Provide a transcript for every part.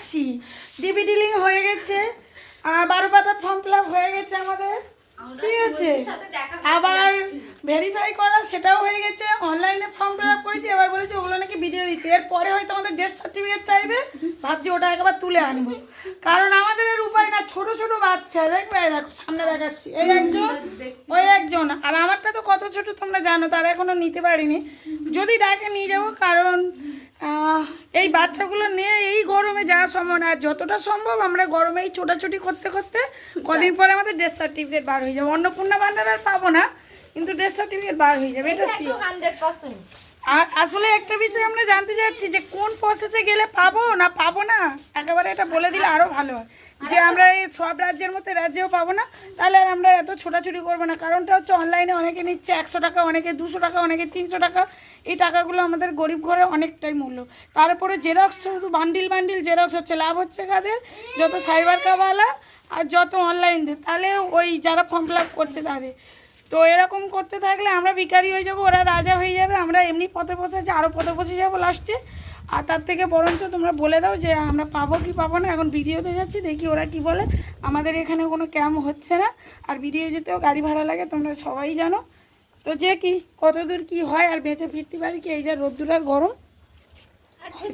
যাচ্ছি। DBD link হয়ে গেছে, 12 পাতা ফর্ম ফিল আপ হয়ে গেছে আমাদের, ঠিক আছে। আবার ভেরিফাই করা সেটাও হয়ে গেছে, অনলাইনে ফর্ম ফিল আপ করেছি। এবার বলেছি ওগুলো নাকি ভিডিও দিতে, এরপরে হয়তো আমাদের ডেথ সার্টিফিকেট চাইবে। ভাবছি ওটা একবার তুলে আনবো, কারণ আমাদের এর উপায় না। ছোট ছোট বাচ্চা দেখবে, দেখো সামনে দেখাচ্ছি, এই একজন ওই একজন, আর আমারটা তো কত ছোট তোমরা জানো, তারা এখনো নিতে পারিনি। যদি ডাকে নিয়ে যাবো, কারণ এই বাচ্চাগুলো নিয়ে এই গরমে যাওয়া সম্ভব না। আর যতটা সম্ভব আমরা গরমেই ছোটাছুটি করতে করতে কদিন পরে আমাদের ডেথ সার্টিফিকেট বার হয়ে যাবে। অন্নপূর্ণা ভান্ডার আর পাবো না, কিন্তু ডেথ সার্টিফিকেট বার হয়ে যাবে, এটা শিওর। আর আসলে একটা বিষয় আমরা জানতে চাচ্ছি যে কোন প্রসেসে গেলে পাবো না পাবো না, একেবারে এটা বলে দিলে আরও ভালো হয়। যে আমরা এই সব রাজ্যের মধ্যে রাজ্যেও পাবো না, তাহলে আর আমরা এত ছোটাছুটি করবো না। কারণটা হচ্ছে অনলাইনে অনেকে নিচ্ছে 100 টাকা, অনেকে 200 টাকা, অনেকে 300 টাকা। এই টাকাগুলো আমাদের গরিব ঘরে অনেকটাই মূল্য। তারপরে জেরক্স, শুধু বান্ডিল বান্ডিল জেরক্স হচ্ছে। লাভ হচ্ছে কাদের? যত সাইবার কাবালা আর যত অনলাইন দিয়ে, তাহলে ওই যারা ফর্ম ফিল আপ করছে তাদের। তো এরকম করতে থাকলে আমরা ভিখারি হয়ে যাব, ওরা রাজা হয়ে যাবে, আমরা এমনি পথে বসে আরও পথে বসে যাবো লাস্টে। আর তার থেকে বরঞ্চ তোমরা বলে দাও যে আমরা পাবো কি পাবো না। এখন ভিডিওতে যাচ্ছি, দেখি ওরা কি বলে। আমাদের এখানে কোনো ক্যাম্প হচ্ছে না, আর ভিডিও যেতেও গাড়ি ভাড়া লাগে, তোমরা সবাই জানো। তো যে কি কতদূর কি হয়, আর বেঁচে ফিরতে পারি কি, এই যে রোদ্দুর আর গরম।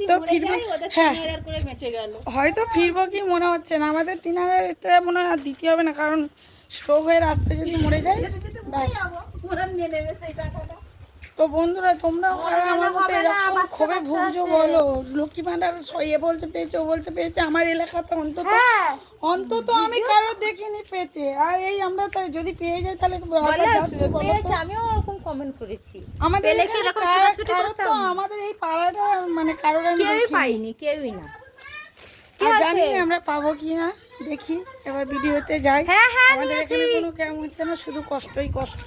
তো ফিরবো, হ্যাঁ হয়তো ফিরবো কি মনে হচ্ছে না। আমাদের 3000 এটা মনে হয় আর দিতে হবে না, কারণ স্ট্রোক হয়ে রাস্তায় যদি মরে যায় ব্যাস। তো বন্ধুরা, তোমরা আমার মতো এরকম ক্ষোভে ভুগছো বলো। লক্ষ্মী ভান্ডার বলতে পেয়েছে, ও বলতে পেয়েছে। আমার এলাকাতে অন্তত আমি কারো দেখিনি পেতে, আর এই আমরা তাই যদি পেয়ে যাই তাহলে যাচ্ছে। আমিও ওরকম কমেন্ট করেছি। আমাদের কারো তো আমাদের এই পাড়াটা মানে কারোর আমি পাইনি, কেউই না। জানি আমরা পাবো কি না, দেখি এবার ভিডিওতে যাই। আমাদের এখানে কোনো কেমন হচ্ছে না, শুধু কষ্টই কষ্ট।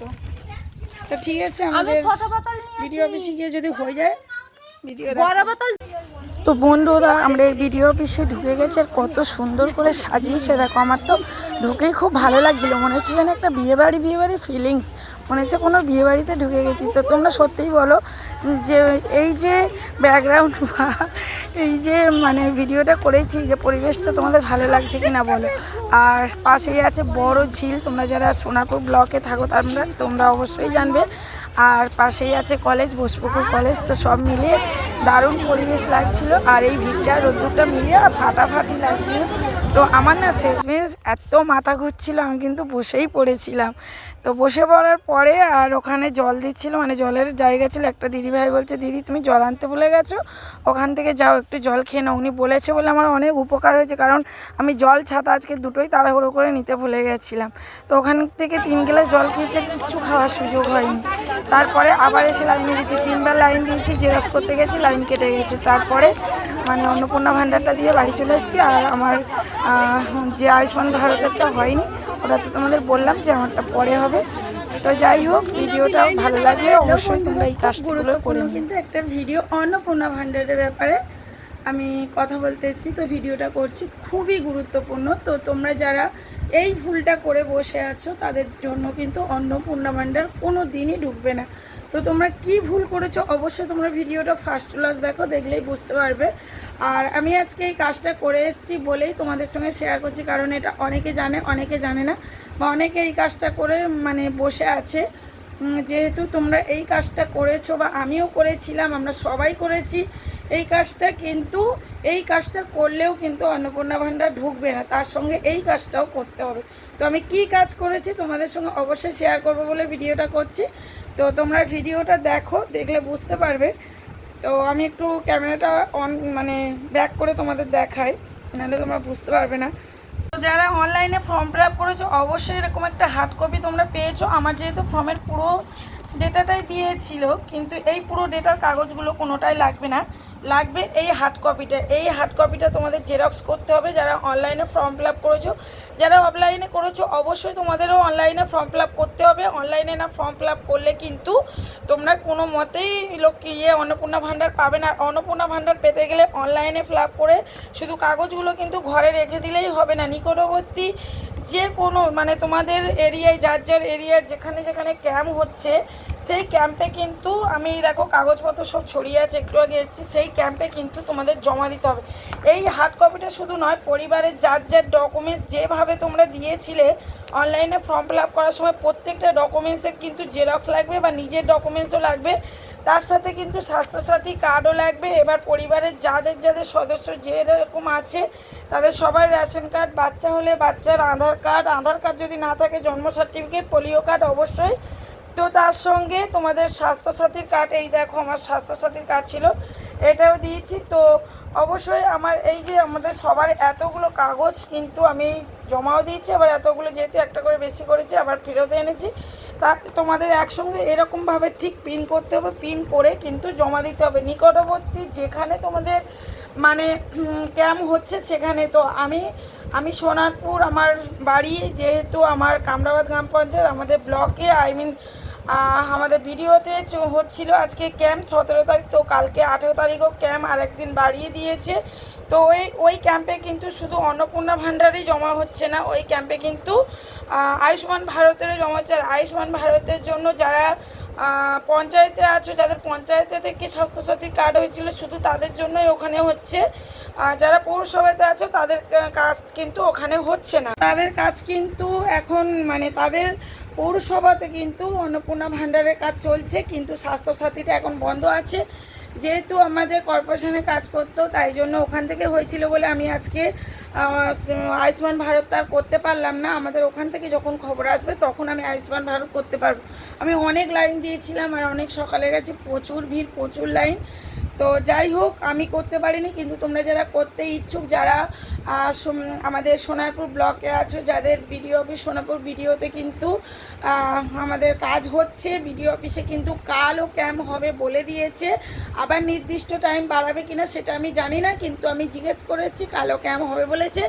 তো ঠিক আছে, আমাদের ভিডিও অফিসে গিয়ে যদি হয়ে যায় ভিডিও। তো বন্ধুরা, আমরা এই ভিডিও অফিসে ঢুকে গেছি, আর কত সুন্দর করে সাজিয়েছে দেখো। আমার তো ঢুকেই খুব ভালো লাগছিলো, মনে হচ্ছে যেন একটা বিয়েবাড়ি ফিলিংস, মনে হচ্ছে কোনো বিয়েবাড়িতে ঢুকে গেছি। তো তোমরা সত্যিই বলো যে এই যে ব্যাকগ্রাউন্ড বা এই যে মানে ভিডিওটা করেছি, যে পরিবেশটা তোমাদের ভালো লাগছে কি না বলো। আর পাশেই আছে বড় ঝিল, তোমরা যারা সোনাপুর ব্লকে থাকো তোমরা অবশ্যই জানবে। আর পাশেই আছে কলেজ, বোসপুকুর কলেজ। তো সব মিলিয়ে দারুণ পরিবেশ লাগছিল, আর এই ভিড়টা রোদ্দুরটা মিলিয়ে ফাটাফাটি লাগছিল। তো আমার না শেষমেশ এত মাথা ঘুরছিল, আমি কিন্তু বসেই পড়েছিলাম। তো বসে পড়ার পরে আর ওখানে জল দিচ্ছিল, মানে জলের জায়গা ছিল। একটা দিদিভাই বলছে, দিদি তুমি জল আনতে ভুলে গেছো, ওখান থেকে যাও একটু জল খেয়ে নাও। উনি বলেছে বলে আমার অনেক উপকার হয়েছে, কারণ আমি জল ছাতা আজকে দুটোই তাড়াহুড়ো করে নিতে ভুলে গেছিলাম। তো ওখান থেকে 3 গ্লাস জল খেয়েছে, কিচ্ছু খাওয়ার সুযোগ হয়নি। তারপরে আবার এসে লাইনে দিয়েছি, 3বার লাইন দিয়েছি, জেরক্স করতে গেছি, লাইন কেটে গেছে। তারপরে মানে অন্নপূর্ণা ভান্ডারটা দিয়ে বাড়ি চলে এসেছি। আর আমার যে আয়ুষ্মান ভারতেরটা হয়নি, ওটা তো তোমাদের বললাম যে আমারটা পরে হবে। তো যাই হোক, ভিডিওটাও ভালো লাগলে অবশ্যই তোমরা এই কাজগুলো করে। কিন্তু একটা ভিডিও অন্নপূর্ণা ভান্ডারের ব্যাপারে আমি কথা বলতে এসেছি, তো ভিডিওটা করছি, খুবই গুরুত্বপূর্ণ। তো তোমরা যারা এই ভুলটা করে বসে আছো, তাদের জন্য কিন্তু অন্নপূর্ণা ভান্ডার কোনো দিনই ঢুকবে না। তো তোমরা কি ভুল করেছো অবশ্যই তোমরা ভিডিওটা ফার্স্ট টু লাস্ট দেখো, দেখলেই বুঝতে পারবে। আর আমি আজকে এই কাজটা করে এসেছি বলেই তোমাদের সঙ্গে শেয়ার করছি, কারণ এটা অনেকে জানে, অনেকে জানে না, বা অনেকে এই কাজটা করে মানে বসে আছে। যেহেতু তোমরা এই কাজটা করেছো বা আমিও করেছিলাম, আমরা সবাই করেছি এই কাজটা, কিন্তু এই কাজটা করলেও কিন্তু অন্নপূর্ণা ভান্ডার ঢুকবে না, তার সঙ্গে এই কাজটাও করতে হবে। তো আমি কি কাজ করেছি তোমাদের সঙ্গে অবশ্যই শেয়ার করব বলে ভিডিওটা করছি। তো তোমরা ভিডিওটা দেখো, দেখলে বুঝতে পারবে। তো আমি একটু ক্যামেরাটা অন মানে ব্যাক করে তোমাদের দেখাই, নাহলে তোমরা বুঝতে পারবে না। তো যারা অনলাইনে ফর্ম ফিল আপ করেছো অবশ্যই এরকম একটা হার্ড কপি তোমরা পেয়েছো। আমার যেহেতু ফর্মের পুরো ডেটাটাই দিয়েছিল, কিন্তু এই পুরো ডেটার কাগজগুলো কোনোটাই লাগবে না, লাগবে এই হার্ড কপিটা। এই হার্ড কপিটা তোমাদের জেরক্স করতে হবে যারা অনলাইনে ফর্ম ফিল আপ করেছো। যারা অফলাইনে করেছো অবশ্যই তোমাদেরও অনলাইনে ফর্ম ফিল আপ করতে হবে। অনলাইনে না ফর্ম ফিল আপ করলে কিন্তু তোমরা কোনো মতেই অন্নপূর্ণা ভান্ডার পাবে না। অন্নপূর্ণা ভান্ডার পেতে গেলে অনলাইনে ফিল আপ করে শুধু কাগজগুলো কিন্তু ঘরে রেখে দিলেই হবে না। নিকটবর্তী যে কোনো মানে তোমাদের এরিয়ায়, যার এরিয়া যেখানে যেখানে ক্যাম্প হচ্ছে, সেই ক্যাম্পে কিন্তু আমি দেখো কাগজপত্র সব ছড়িয়ে আছে, একটু আগে এসেছি, সেই ক্যাম্পে কিন্তু তোমাদের জমা দিতে হবে। এই হার্ড কপিটা শুধু নয়, পরিবারের যার যার ডকুমেন্টস যেভাবে তোমরা দিয়েছিলে অনলাইনে ফর্ম ফিল আপ করার সময় প্রত্যেকটা ডকুমেন্টসের কিন্তু জেরক্স লাগবে বা নিজের ডকুমেন্টসও লাগবে, তার সাথে কিন্তু স্বাস্থ্যসাথী কার্ডও লাগবে। এবার পরিবারের যাদের যাদের সদস্য যেরকম আছে তাদের সবার রেশন কার্ড, বাচ্চা হলে বাচ্চার আধার কার্ড যদি না থাকে জন্ম সার্টিফিকেট, পোলিও কার্ড অবশ্যই। তো তার সঙ্গে তোমাদের স্বাস্থ্যসাথীর কার্ড, এই দেখো আমার স্বাস্থ্যসাথীর কার্ড ছিল, এটাও দিয়েছি। তো অবশ্যই আমার এই যে আমাদের সবার এতগুলো কাগজ কিন্তু আমি জমাও দিয়েছি, আবার এতগুলো যেহেতু একটা করে বেশি করেছি আবার ফেরত এনেছি, তা তোমাদের একসঙ্গে এরকমভাবে ঠিক পিন করতে হবে, পিন করে কিন্তু জমা দিতে হবে নিকটবর্তী যেখানে তোমাদের মানে ক্যাম্প হচ্ছে সেখানে। তো আমি সোনারপুর আমার বাড়ি, যেহেতু আমার কামরাবাদ গ্রাম পঞ্চায়েত আমাদের ব্লকে আমাদের ভিডিওতে হচ্ছিল আজকে ক্যাম্প 17 তারিখ, তো কালকে 18 তারিখও ক্যাম্প আর একদিন বাড়িয়ে দিয়েছে। তো ওই ক্যাম্পে কিন্তু শুধু অন্নপূর্ণা ভাণ্ডারই জমা হচ্ছে না, ওই ক্যাম্পে কিন্তু আয়ুষ্মান ভারতেরও জমা হচ্ছে। আর আয়ুষ্মান ভারতের জন্য যারা পঞ্চায়েতে আছো, যাদের পঞ্চায়েতে থেকে স্বাস্থ্যসাথী কার্ড হয়েছিল শুধু তাদের জন্যই ওখানে হচ্ছে। যারা পৌরসভাতে আছো তাদের কাজ কিন্তু ওখানে হচ্ছে না, তাদের কাজ কিন্তু এখন মানে তাদের পৌরসভাতে কিন্তু অন্নপূর্ণা ভাণ্ডারের কাজ চলছে, কিন্তু স্বাস্থ্যসাথীটা এখন বন্ধ আছে। যেহেতু আমাদের কর্পোরেশনে কাজ করতো তাই জন্য ওখান থেকে হয়েছিল বলে আমি আজকে আয়ুষ্মান ভারত তার করতে পারলাম না। আমাদের ওখান থেকে যখন খবর আসবে তখন আমি আয়ুষ্মান ভারত করতে পারবো। আমি অনেক লাইন দিয়েছিলাম আর অনেক সকালে গেছি, প্রচুর ভিড়, প্রচুর লাইন। তো যাই হোক আমি করতে পারিনি, কিন্তু তোমরা যারা করতে ইচ্ছুক, যারা আমাদের সোনারপুর ব্লকে আছো, যাদের বিডিও অফিস সোনারপুর বিডিওতে কিন্তু আমাদের কাজ হচ্ছে, বিডিও অফিসে কিন্তু কালও ক্যাম্প হবে বলে দিয়েছে। আবার নির্দিষ্ট টাইম বাড়াবে কিনা সেটা আমি জানি না, কিন্তু আমি জিজ্ঞেস করেছি কালও ক্যাম্প হবে বলেছে।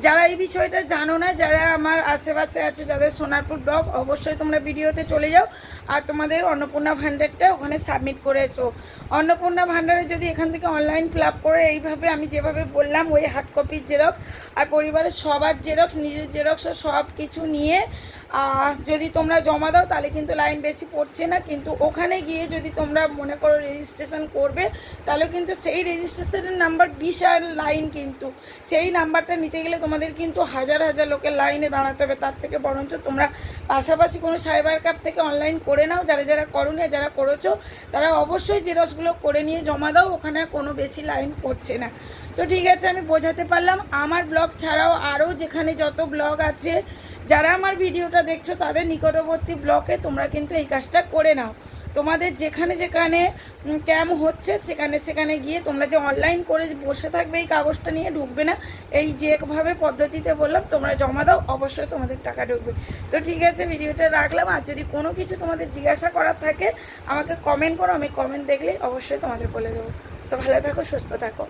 যারা এই বিষয়টা জানো না, যারা আমার আশেপাশে আছো, যাদের সোনারপুর ব্লক, অবশ্যই তোমরা ভিডিওতে চলে যাও আর তোমাদের অন্নপূর্ণা ভাণ্ডারটা ওখানে সাবমিট করে এসো। অন্নপূর্ণা ভাণ্ডারে যদি এখান থেকে অনলাইন ফিল আপ করে এইভাবে আমি যেভাবে বললাম ওই হার্ড কপির জেরক্স আর পরিবারের সবার জেরক্স, নিজের জেরক্স সব কিছু নিয়ে যদি তোমরা জমা দাও তাহলে কিন্তু লাইন বেশি পড়ছে না। কিন্তু ওখানে গিয়ে যদি তোমরা মনে করো রেজিস্ট্রেশন করবে তাহলে কিন্তু সেই রেজিস্ট্রেশনের নাম্বার বিশাল লাইন, কিন্তু সেই নাম্বারটা নিতে গেলে তোমাদের কিন্তু হাজার হাজার লোকের লাইনে দাঁড়াতে হবে। তার থেকে বরঞ্চ তোমরা পাশাপাশি কোনো সাইবার ক্যাফ থেকে অনলাইন করে নাও, যারা যারা করোনি, যারা করেছো তারা অবশ্যই জেরক্সগুলো করে নিয়ে জমা দাও, ওখানে কোনো বেশি লাইন পড়ছে না। তো ঠিক আছে, আমি বোঝাতে পারলাম। আমার ব্লগ ছাড়াও আরও যেখানে যত ব্লগ আছে, যারা আমার ভিডিওটা দেখছো তাদের নিকটবর্তী ব্লকে তোমরা কিন্তু এই কাজটা করে নাও। তোমাদের যেখানে যেখানে ক্যাম্প হচ্ছে সেখানে সেখানে গিয়ে তোমরা যে অনলাইন করে বসে থাকবে এই কাগজটা নিয়ে ঢুকবে না, এই যেভাবে পদ্ধতিতে বললাম তোমরা জমা দাও, অবশ্যই তোমাদের টাকা ঢুকবে। তো ঠিক আছে, ভিডিওটা রাখলাম। আর যদি কোনো কিছু তোমাদের জিজ্ঞাসা করার থাকে আমাকে কমেন্ট করো, আমি কমেন্ট দেখলে অবশ্যই তোমাদের বলে দেবো। তো ভালো থাকো, সুস্থ থাকো।